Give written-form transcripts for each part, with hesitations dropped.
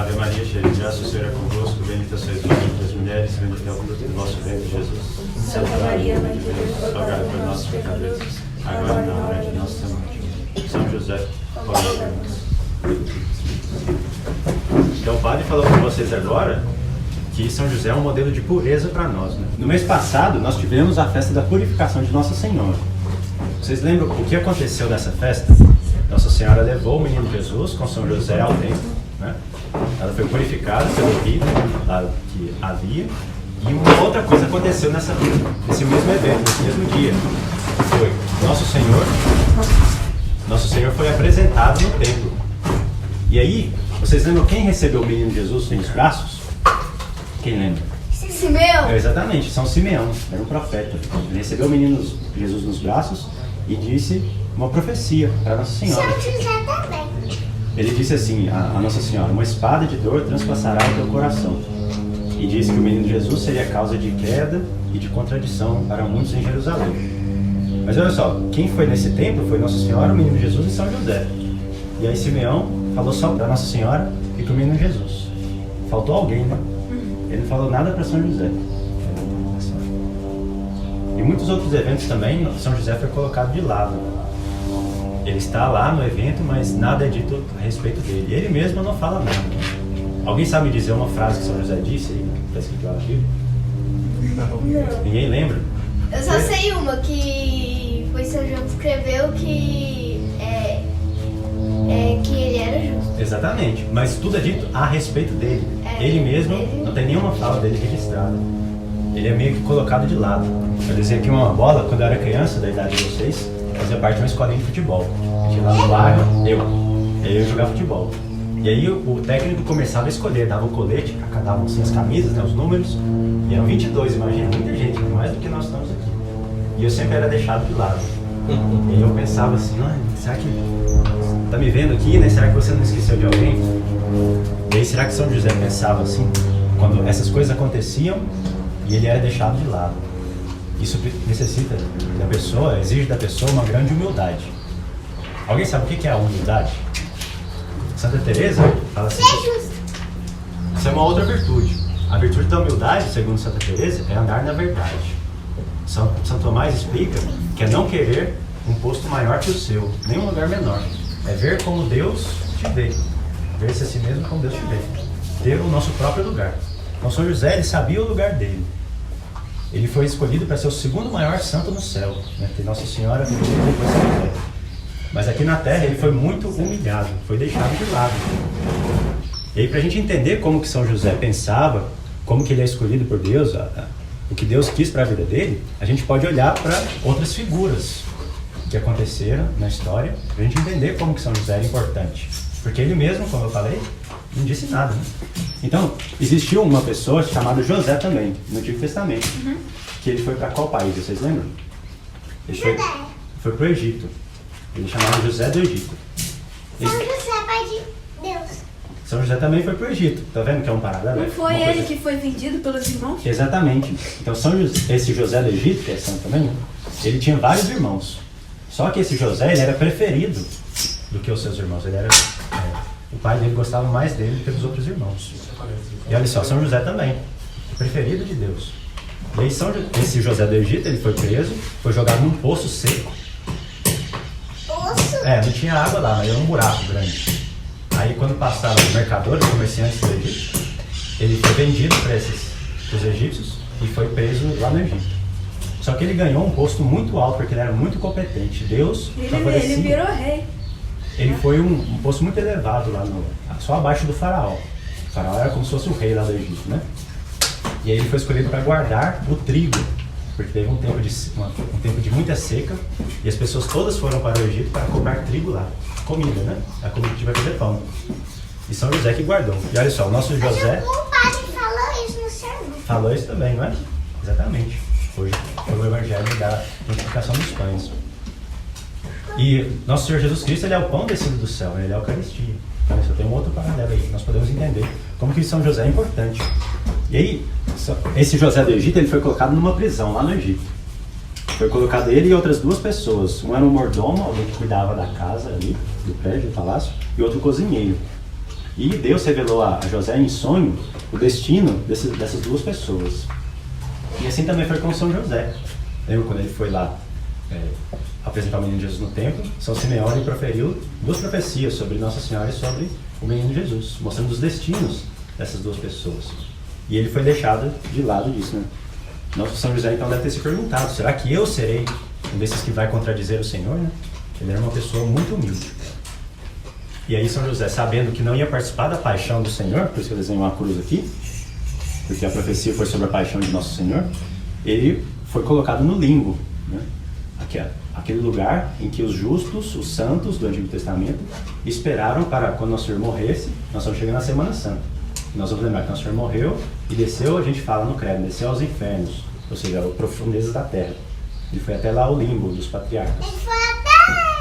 Ave Maria, cheia de graça, o Senhor é convosco, bendita sois vós entre as mulheres, bendito é o fruto do vosso ventre, Jesus. Santa Maria, Mãe de Deus, rogai por nós, pecadores, agora e na hora de nossa morte. São José, rogai por nós. Então o padre falou com vocês agora que São José é um modelo de pureza para nós, né? No mês passado, nós tivemos a festa da purificação de Nossa Senhora. Vocês lembram o que aconteceu nessa festa? Nossa Senhora levou o menino Jesus com São José ao templo, né? Ela foi purificada pelo rito lá que havia. E uma outra coisa aconteceu nesse mesmo evento, nesse mesmo dia. Foi Nosso Senhor foi apresentado no templo. E aí, vocês lembram quem recebeu o menino Jesus nos braços? Quem lembra? Simeão. Exatamente, São Simeão, era um profeta. Ele recebeu o menino Jesus nos braços e disse uma profecia para Nossa Senhora. São José também. Ele disse assim a Nossa Senhora: uma espada de dor transpassará o teu coração. E disse que o menino Jesus seria causa de queda e de contradição para muitos em Jerusalém. Mas olha só, quem foi nesse templo foi Nossa Senhora, o menino Jesus e São José. E aí Simeão falou só para Nossa Senhora e para o menino Jesus. Faltou alguém, né? Ele não falou nada para São José. E muitos outros eventos também, São José foi colocado de lado. Ele está lá no evento, mas nada é dito a respeito dele. E ele mesmo não fala nada. Alguém sabe me dizer uma frase que São José disse aí? Está escrito lá na Bíblia? Não. Ninguém lembra? Eu só sei uma que foi São João que escreveu que que ele era justo. Exatamente, mas tudo é dito a respeito dele. Ele mesmo não tem nenhuma fala dele registrada. Ele é meio que colocado de lado. Eu dizia que uma bola, quando eu era criança, da idade de vocês, fazia parte de uma escolinha de futebol. A gente ia lá no bairro, eu jogava futebol. E aí o técnico começava a escolher, dava o colete, dava assim as camisas, né, os números, e eram 22, imagina, muita gente, mais do que nós estamos aqui. E eu sempre era deixado de lado. E eu pensava assim, será que tá me vendo aqui, né? Será que você não esqueceu de alguém? E aí será que São José pensava assim, quando essas coisas aconteciam e ele era deixado de lado? Isso necessita da pessoa, exige da pessoa uma grande humildade. Alguém sabe o que é a humildade? Santa Teresa fala assim, isso é uma outra virtude. A virtude da humildade, segundo Santa Teresa, é andar na verdade. São Tomás explica que é não querer um posto maior que o seu, nem um lugar menor. É ver como Deus te vê. Ver-se a si mesmo como Deus te vê. Ter o nosso próprio lugar. Então São José, ele sabia o lugar dele. Ele foi escolhido para ser o segundo maior santo no céu, né? Que Nossa Senhora depois São José. Mas aqui na terra ele foi muito humilhado, foi deixado de lado. E aí, para a gente entender como que São José pensava, como que ele é escolhido por Deus, o que Deus quis para a vida dele, a gente pode olhar para outras figuras que aconteceram na história, para a gente entender como que São José era importante. Porque ele mesmo, como eu falei, não disse nada, né? Então, existiu uma pessoa chamada José também, no Antigo Testamento, que ele foi para qual país, vocês lembram? Ele foi para o Egito. Ele chamava José do Egito. São José, pai de Deus. São José também foi para o Egito. Tá vendo que é um paralelo? Não foi ele que foi vendido pelos irmãos? Exatamente. Então esse José do Egito, que é santo também, ele tinha vários irmãos. Só que esse José, ele era preferido do que os seus irmãos. Ele era, o pai dele gostava mais dele do que dos outros irmãos. E olha só, São José também, preferido de Deus. E aí esse José do Egito, ele foi preso, foi jogado num poço seco. Poço? Não tinha água lá, mas era um buraco grande. Aí quando passaram os mercadores, comerciantes do Egito, ele foi vendido para os egípcios e foi preso lá no Egito. Só que ele ganhou um posto muito alto, porque ele era muito competente. Deus favorecia. Ele virou rei. Ele foi um posto muito elevado lá, só abaixo do faraó. O faraó era como se fosse o rei lá do Egito, né? E aí ele foi escolhido para guardar o trigo, porque teve um tempo de muita seca, e as pessoas todas foram para o Egito para comprar trigo lá. Comida, né? A comitiva vai fazer pão. E São José que guardou. E olha só, o nosso José... O padre falou isso no sermão. Falou isso também, não é? Exatamente. Hoje foi o evangelho da multiplicação dos pães. E nosso Senhor Jesus Cristo, ele é o pão descido do céu, né? Ele é a Eucaristia. Então, isso tem um outro paralelo aí, nós podemos entender como que São José é importante. E aí, esse José do Egito, ele foi colocado numa prisão lá no Egito. Foi colocado ele e outras duas pessoas. Um era um mordomo, alguém que cuidava da casa ali, do prédio, do palácio, e outro cozinheiro. E Deus revelou a José em sonho o destino dessas duas pessoas. E assim também foi com São José. Lembra quando ele foi lá apresentar o menino Jesus no templo? São Simeone proferiu 2 profecias sobre Nossa Senhora e sobre o menino Jesus, mostrando os destinos dessas duas pessoas. E ele foi deixado de lado disso, né? Nosso São José então deve ter se perguntado, será que eu serei um desses que vai contradizer o Senhor, né? Ele era uma pessoa muito humilde. E aí São José, sabendo que não ia participar da paixão do Senhor, por isso que eu desenhei uma cruz aqui, porque a profecia foi sobre a paixão de Nosso Senhor, ele foi colocado no limbo, né? Aquele lugar em que os justos, os santos do Antigo Testamento, esperaram para quando Nosso Senhor morresse. Nós estamos chegando na Semana Santa. Nós vamos lembrar que Nosso Senhor morreu e desceu, a gente fala no credo, desceu aos infernos, ou seja, às profundezas da terra. Ele foi até lá ao limbo dos patriarcas. Ele foi até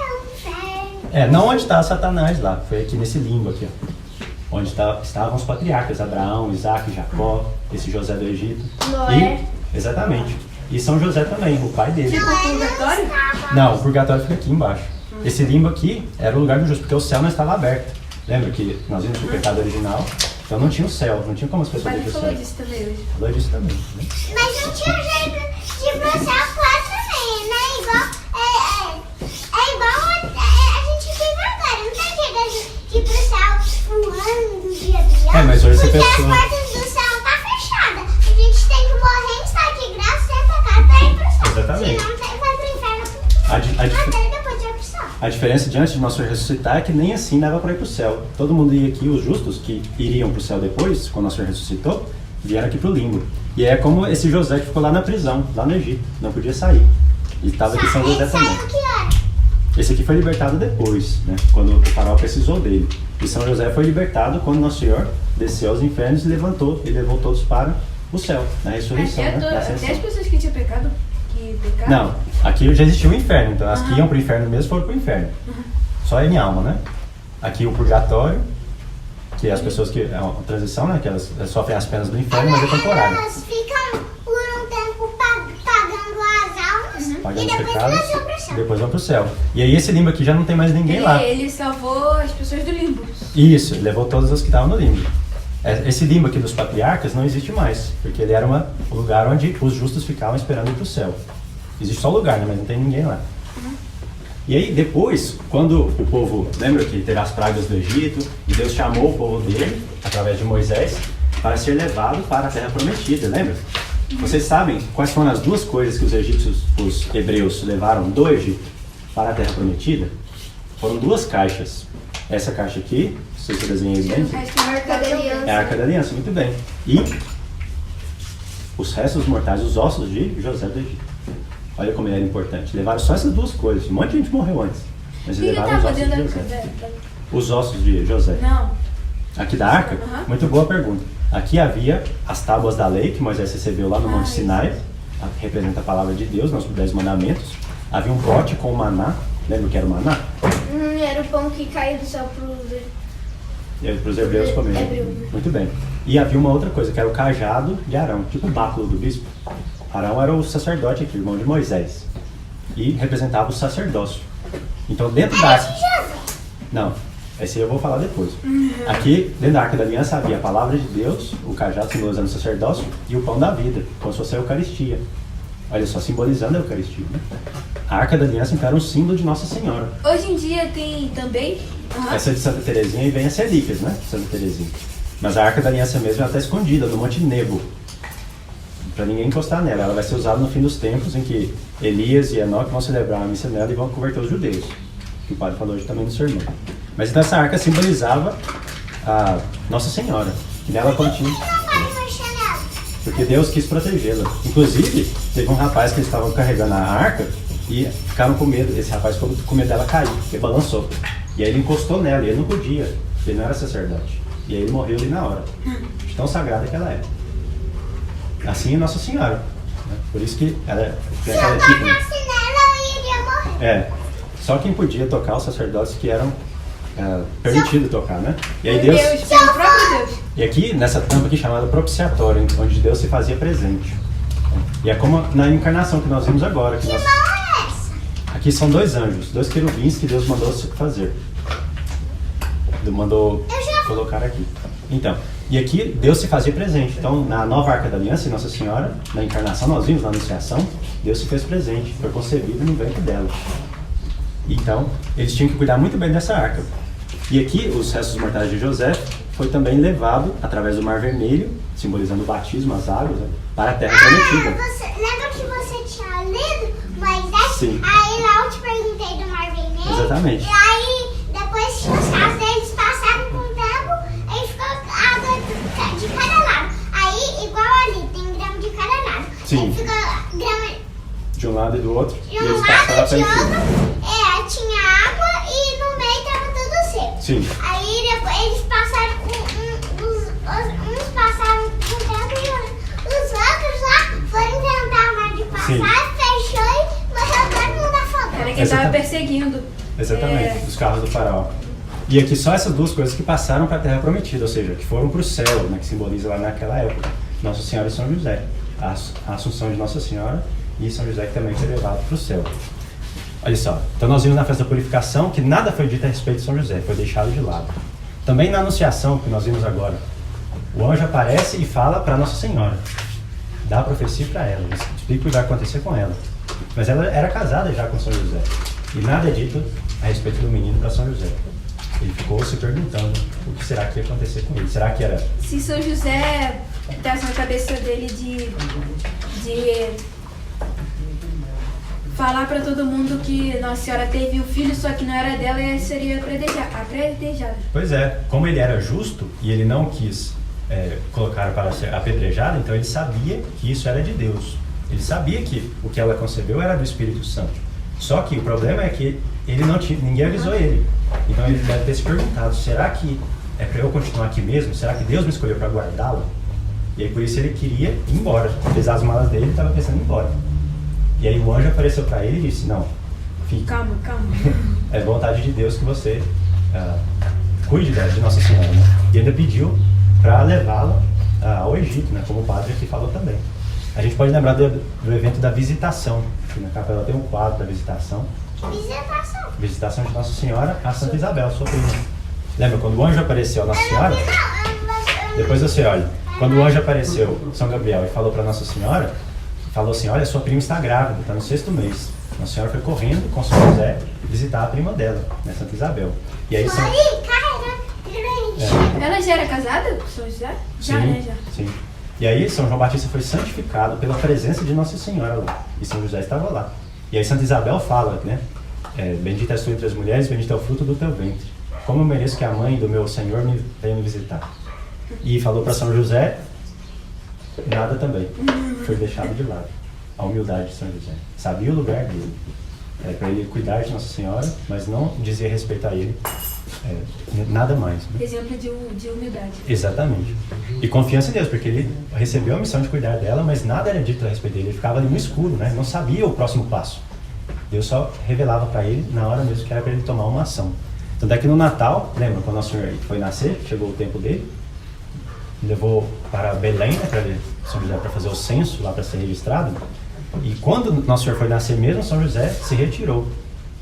o inferno. Não onde está Satanás lá, foi aqui nesse limbo aqui, ó. Onde estavam os patriarcas, Abraão, Isaac, Jacó, esse José do Egito. Noé. Exatamente. E São José também, o pai dele. Tipo o purgatório? Não, o purgatório fica aqui embaixo. Esse limbo aqui era o lugar do justo, porque o céu não estava aberto. Lembra que nós vimos o pecado original? Então não tinha o céu, não tinha como as pessoas Mas irem ele pro falou céu. disso também hoje. Falou disso também, né? Mas não tinha jeito de ir pro céu quase também, né? Igual a gente vive agora. Não tem jeito de ir pro céu voando de avião. Mas hoje você porque pensou... as portas do céu tá fechadas. A gente tem que morrer em estado de graça, ser pecado pra ir pro céu. Exatamente. Senão vai pro inferno. A Depois de ir pro céu. A diferença diante de Nosso Senhor ressuscitar é que nem assim dava para ir para o céu. Todo mundo ia aqui, os justos que iriam para o céu depois, quando Nosso Senhor ressuscitou, vieram aqui para o limbo. E é como esse José que ficou lá na prisão, lá no Egito, não podia sair. E estava aqui São José também. Saiu que hora? Esse aqui foi libertado depois, né, quando o faraó precisou dele. E São José foi libertado quando Nosso Senhor desceu aos infernos e levantou, e levou todos para o céu, na ressurreição, né, na Até ascensão. as pessoas que tinham pecado, Não, aqui já existia o inferno, então as que iam para o inferno mesmo foram para o inferno. Só em alma, né? Aqui o purgatório, que é as pessoas que... É uma transição, né? Que elas sofrem as penas do inferno, mas é temporário. Elas ficam por um tempo pagando as almas Pagando e os depois pecados, elas vão pro céu. depois vão pro céu. E aí esse limbo aqui já não tem mais ninguém lá. Ele salvou as pessoas do limbo. Isso, ele levou todas as que estavam no limbo. Esse limbo aqui dos patriarcas não existe mais, porque ele era um lugar onde os justos ficavam esperando ir pro céu. Existe só o lugar, né? Mas não tem ninguém lá. E aí depois, quando o povo, lembra que teve as pragas do Egito, e Deus chamou o povo dele, através de Moisés, para ser levado para a terra prometida, lembra? Vocês sabem quais foram as duas coisas que os egípcios, os hebreus, levaram do Egito para a terra prometida? Foram 2 caixas. Essa caixa aqui, não sei se eu desenhei bem, Acho que é a Arca da Aliança. é a Arca da Aliança, muito bem. E os restos mortais, os ossos de José do Egito. Olha como ele era importante. Levaram só essas 2 coisas. Um monte de gente morreu antes. Mas eles Quem levaram os estava ossos de dentro da José. Arca? Os ossos de José. Não. Aqui da Arca? Uhum. Muito boa pergunta. Aqui havia as tábuas da lei que Moisés recebeu lá no Monte Sinai. Representa a palavra de Deus, nossos 10 mandamentos. Havia um pote com o maná. Lembra o que era o maná? Era o pão que caiu do céu Para os hebreus comerem. Muito bem. E havia uma outra coisa, que era o cajado de Arão, tipo o báculo do bispo. Arão era o sacerdote aqui, irmão de Moisés. E representava o sacerdócio. Então dentro da arca... Não, esse eu vou falar depois. Aqui, dentro da Arca da Aliança, havia a palavra de Deus, o cajado simbolizando o sacerdócio, e o pão da vida, como se fosse a Eucaristia. Olha só, simbolizando a Eucaristia. Né? A Arca da Aliança, então, era um símbolo de Nossa Senhora. Hoje em dia tem também... Essa de Santa Terezinha e vem as relíquias, né? Santa Terezinha. Mas a Arca da Aliança mesmo, ela está escondida no Monte Nebo. Para ninguém encostar nela. Ela vai ser usada no fim dos tempos, em que Elias e Enoque vão celebrar a missa nela e vão converter os judeus. Que o padre falou hoje também no sermão. Mas então essa arca simbolizava a Nossa Senhora, que nela continha. Porque Deus quis protegê-la. Inclusive, teve um rapaz que eles estavam carregando a arca e ficaram com medo. Esse rapaz ficou com medo dela cair, porque balançou. E aí ele encostou nela, e ele não podia, porque ele não era sacerdote. E aí ele morreu ali na hora. De tão sagrada que ela é. Assim é Nossa Senhora. Né? Por isso que ela tem aquela dica. nela, eu iria morrer. Só quem podia tocar os sacerdotes que eram permitido tocar, né? E aí Deus, Deus... pelo próprio Deus. E aqui, nessa tampa aqui chamada propiciatório, onde Deus se fazia presente. E é como na encarnação que nós vimos agora. Que nós... Aqui são 2 anjos, 2 querubins que Deus mandou fazer. Mandou... Eu já colocar aqui. Então, e aqui Deus se fazia presente. Então, na nova Arca da Aliança, Nossa Senhora, na encarnação, nós vimos na Anunciação, Deus se fez presente, foi concebido no ventre dela. Então, eles tinham que cuidar muito bem dessa arca. E aqui, os restos mortais de José foi também levado através do Mar Vermelho, simbolizando o batismo, as águas, né, para a Terra Prometida. Lembra que você tinha lido Moisés? Sim. Aí lá eu te perguntei do Mar Vermelho. Exatamente. E aí, depois tinha os carros deles, passaram com o tempo, aí ficou água de cada lado. Aí, igual ali, tem grama de cada lado. Sim. Aí ficou grama De um lado e do outro, de e um eles lado passaram e de pelo fio. outro. Tinha água e no meio tava tudo seco. Sim. Aí depois eles passaram, uns passaram com o tempo e os outros lá foram tentar a mar de passar, Sim. fechou e morreu todo mundo afogado. Era quem tava perseguindo. Exatamente, os carros do faraó. E aqui só essas duas coisas que passaram para a Terra Prometida, ou seja, que foram para o céu, né, que simboliza lá naquela época, Nossa Senhora e São José. A Assunção de Nossa Senhora e São José que também foi levado para o céu. Olha só, então nós vimos na festa da purificação que nada foi dito a respeito de São José, foi deixado de lado. Também na Anunciação, que nós vimos agora, o anjo aparece e fala para Nossa Senhora, dá a profecia para ela, explica o que vai acontecer com ela. Mas ela era casada já com São José, e nada é dito a respeito do menino para São José. Ele ficou se perguntando o que será que ia acontecer com ele. Será que era... Se São José desse na cabeça dele de falar pra todo mundo que Nossa Senhora teve um filho, só que não era dela, e seria apedrejada. Pois é, como ele era justo e ele não quis colocar para ser apedrejado, então ele sabia que isso era de Deus. Ele sabia que o que ela concebeu era do Espírito Santo. Só que o problema é que ele não tinha, ninguém avisou ele. Então ele deve ter se perguntado, será que é para eu continuar aqui mesmo? Será que Deus me escolheu para guardá-la? E aí por isso ele queria ir embora. Fez as malas dele e estava pensando em ir embora. E aí o anjo apareceu para ele e disse, não, fica. Calma. É vontade de Deus que você cuide de Nossa Senhora, né? E ainda pediu para levá-la ao Egito, né? Como o padre aqui falou também. A gente pode lembrar do evento da visitação. Aqui na capela tem um quadro da visitação. Visitação. Visitação de Nossa Senhora a Santa Isabel, sua prima. Lembra quando o anjo apareceu a Nossa Senhora? Depois você olha. Quando o anjo apareceu, São Gabriel, e falou para Nossa Senhora, falou assim, olha, sua prima está grávida, está no 6º mês. Nossa Senhora foi correndo com São José visitar a prima dela, né, Santa Isabel. E aí São... Ela já era casada com São José? Já, Sim, né? Já. sim. E aí São João Batista foi santificado pela presença de Nossa Senhora lá. E São José estava lá. E aí Santa Isabel fala, né? Bendita és tu entre as mulheres, bendito é o fruto do teu ventre. Como eu mereço que a mãe do meu Senhor me venha me visitar. E falou para São José, nada também. Foi deixado de lado. A humildade de São José. Sabia o lugar dele. Era para ele cuidar de Nossa Senhora, mas não dizia respeito a ele. Nada mais. Né? Exemplo de humildade. Exatamente. E confiança em Deus, porque ele recebeu a missão de cuidar dela, mas nada era dito a respeito dele. Ele ficava ali no escuro, né? Não sabia o próximo passo. Deus só revelava para ele na hora mesmo que era para ele tomar uma ação. Tanto é que no Natal, lembra, quando Nosso Senhor foi nascer, chegou o tempo dele, levou para Belém, né, para São José para fazer o censo lá para ser registrado. E quando Nosso Senhor foi nascer mesmo, São José se retirou.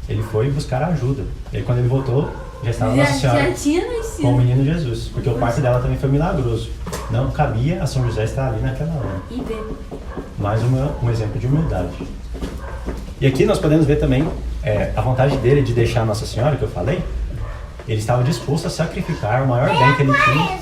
Ele foi buscar ajuda. E aí quando ele voltou, já estava Nossa Senhora já tinha nascido. com o menino Jesus, porque o parto dela também foi milagroso. Não cabia a São José estar ali naquela hora. E ver. Mais um exemplo de humildade. E aqui nós podemos ver também a vontade dele de deixar Nossa Senhora, que eu falei. Ele estava disposto a sacrificar o maior bem que ele tinha.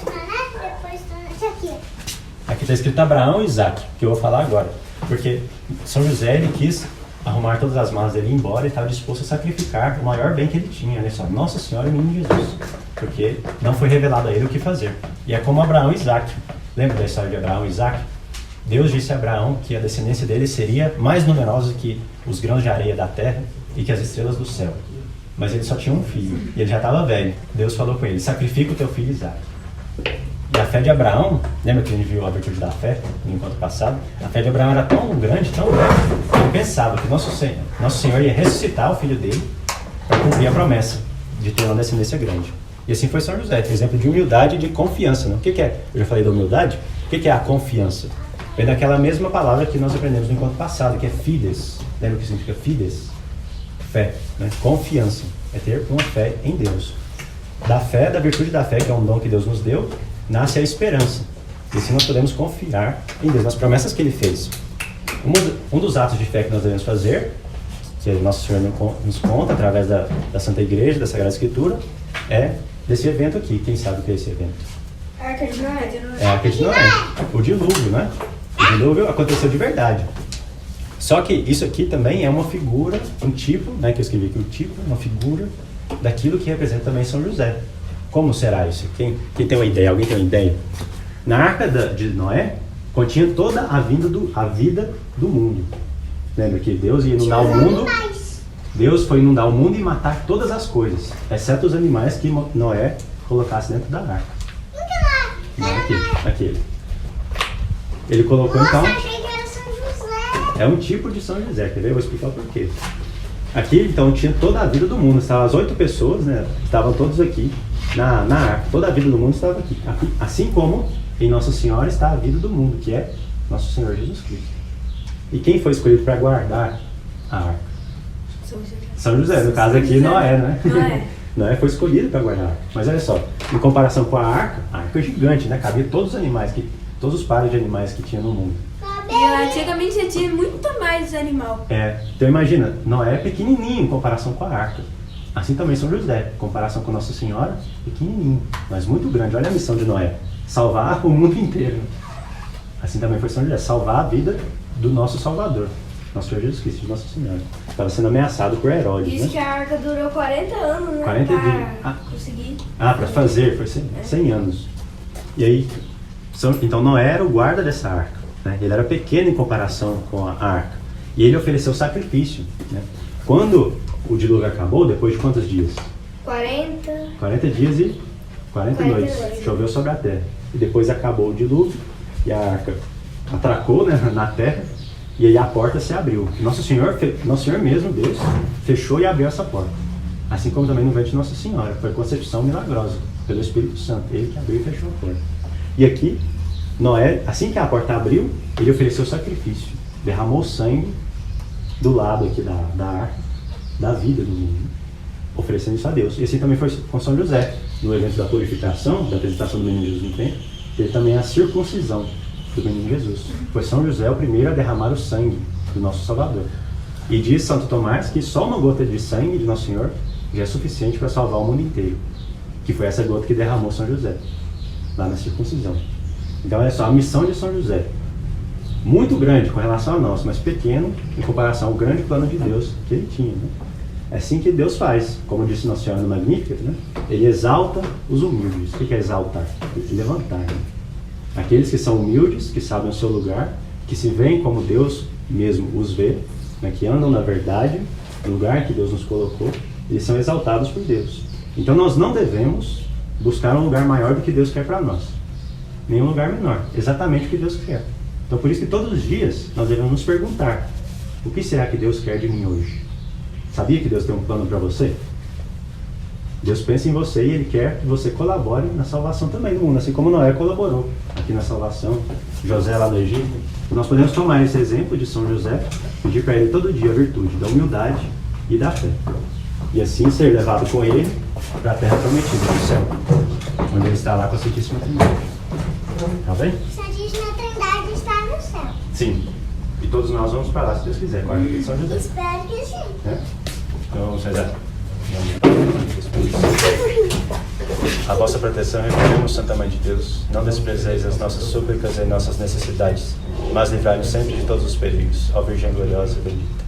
Aqui está escrito Abraão e Isaac, que eu vou falar agora. Porque São José, ele quis arrumar todas as malas dele e ir embora, e estava disposto a sacrificar o maior bem que ele tinha, olha só, Nossa Senhora e o menino Jesus, porque não foi revelado a ele o que fazer. E é como Abraão e Isaac. Lembra da história de Abraão e Isaac? Deus disse a Abraão que a descendência dele seria mais numerosa que os grãos de areia da terra e que as estrelas do céu. Mas ele só tinha um filho, e ele já estava velho. Deus falou com ele, sacrifica o teu filho Isaac. E a fé de Abraão, lembra que a gente viu a virtude da fé no encontro passado? A fé de Abraão era tão grande, que ele pensava que Nosso Senhor ia ressuscitar o filho dele para cumprir a promessa de ter uma descendência grande. E assim foi São José, exemplo de humildade e de confiança. Né? O que é? Eu já falei da humildade. O que é a confiança? Vem daquela mesma palavra que nós aprendemos no encontro passado, que é fides. Lembra o que significa fides? Fé, né? Confiança. É ter uma fé em Deus. Da fé, da virtude da fé, que é um dom que Deus nos deu, nasce a esperança. E assim nós podemos confiar em Deus, nas promessas que Ele fez. Um dos atos de fé que nós devemos fazer, que Nosso Senhor nos conta através da Santa Igreja, da Sagrada Escritura, é desse evento aqui. Quem sabe o que é esse evento? Arca de Noé. É a Arca de Noé. O dilúvio, né? O dilúvio aconteceu de verdade. Só que isso aqui também é uma figura, um tipo, né? Que eu escrevi aqui, o tipo, uma figura daquilo que representa também São José. Como será isso? Quem tem uma ideia? Alguém tem uma ideia? Na Arca de Noé continha toda a vida do mundo. Lembra que Deus ia inundar o mundo? Deus foi inundar o mundo e matar todas as coisas, exceto os animais que Noé colocasse dentro da arca. Não, aquele. Ele colocou então. Achei que era São José. É um tipo de São José, quer ver? Eu vou explicar o porquê. Aqui então tinha toda a vida do mundo. Estavam as 8 pessoas, né? Estavam todos aqui na arca. Toda a vida do mundo estava aqui. Assim como em Nossa Senhora está a vida do mundo, que é Nosso Senhor Jesus Cristo. E quem foi escolhido para guardar a arca? São José. No caso aqui, Noé, né? Noé foi escolhido para guardar a arca. Mas olha só, em comparação com a arca é gigante, né? Cabia todos os animais, todos os pares de animais que tinha no mundo. E antigamente já tinha muito mais animal. Então imagina, Noé é pequenininho em comparação com a arca. Assim também São José, em comparação com Nossa Senhora, pequenininho, mas muito grande. Olha a missão de Noé, salvar o mundo inteiro. Assim também foi São José, salvar a vida do nosso Salvador, nosso Senhor Jesus Cristo, de Nossa Senhora. Estava sendo ameaçado por Herodes, Diz né? que a arca durou 40 anos, né? 40 dias. Pra conseguir. Para fazer, foi 100 anos. E aí, então Noé era o guarda dessa arca, né? Ele era pequeno em comparação com a arca. E ele ofereceu sacrifício, né? Quando o dilúvio acabou, depois de quantos dias? 40 dias e 40 noites. Choveu sobre a terra. E depois acabou o dilúvio e a arca atracou, né, na terra. E aí a porta se abriu. Nosso Senhor mesmo, Deus, fechou e abriu essa porta. Assim como também no ventre de Nossa Senhora. Foi concepção milagrosa pelo Espírito Santo. Ele que abriu e fechou a porta. E aqui, Noé, assim que a porta abriu, ele ofereceu sacrifício. Derramou sangue do lado aqui da arca, da vida do mundo, oferecendo isso a Deus. E assim também foi com São José. No evento da purificação, da apresentação do menino Jesus no templo, teve também a circuncisão do menino Jesus. Foi São José o primeiro a derramar o sangue do nosso Salvador. E diz Santo Tomás que só uma gota de sangue de Nosso Senhor já é suficiente para salvar o mundo inteiro. Que foi essa gota que derramou São José, lá na circuncisão. Então é só a missão de São José. Muito grande com relação a nós, mas pequeno em comparação ao grande plano de Deus que ele tinha, né? É assim que Deus faz, como disse Nossa Senhora no Magníficat, né? Ele exalta os humildes. O que é exaltar? Levantar, né? Aqueles que são humildes, que sabem o seu lugar, que se veem como Deus mesmo os vê, né? Que andam na verdade, no lugar que Deus nos colocou, eles são exaltados por Deus. Então nós não devemos buscar um lugar maior do que Deus quer para nós, nem um lugar menor, exatamente o que Deus quer. Então por isso que todos os dias nós devemos nos perguntar: o que será que Deus quer de mim hoje? Sabia que Deus tem um plano para você? Deus pensa em você e Ele quer que você colabore na salvação também do mundo, assim como Noé colaborou aqui na salvação, José lá no Egito. Nós podemos tomar esse exemplo de São José, pedir para ele todo dia a virtude da humildade e da fé, e assim ser levado com ele para a terra prometida, no céu, onde ele está lá com a Santíssima Trindade. Tá bem? Santíssima Trindade está no céu. Sim. E todos nós vamos para lá, se Deus quiser, com a ajuda de São José. Espero que sim. Então vamos rezar. A vossa proteção recorremos, Santa Mãe de Deus. Não desprezeis as nossas súplicas e nossas necessidades, mas livrai-nos sempre de todos os perigos. Ó Virgem gloriosa e bendita.